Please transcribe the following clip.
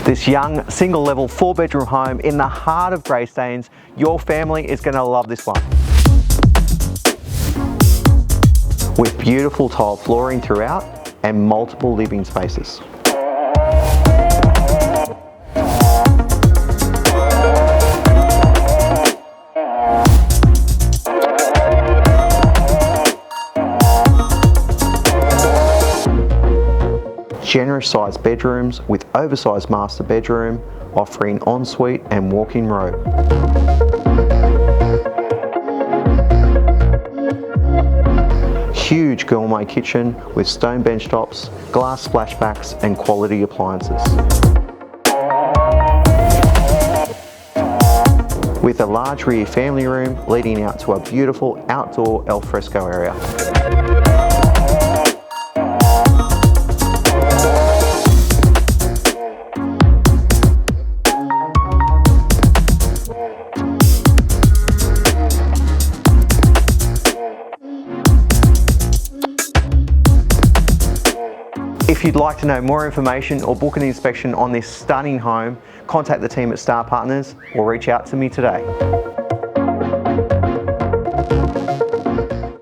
This young single level 4-bedroom home in the heart of Greystanes, your family is going to love this one. With beautiful tile flooring throughout and multiple living spaces. Generous sized bedrooms with oversized master bedroom offering ensuite and walk-in robe. Huge gourmet kitchen with stone bench tops, glass splashbacks and quality appliances. With a large rear family room leading out to a beautiful outdoor alfresco area. If you'd like to know more information or book an inspection on this stunning home, contact the team at Star Partners or reach out to me today.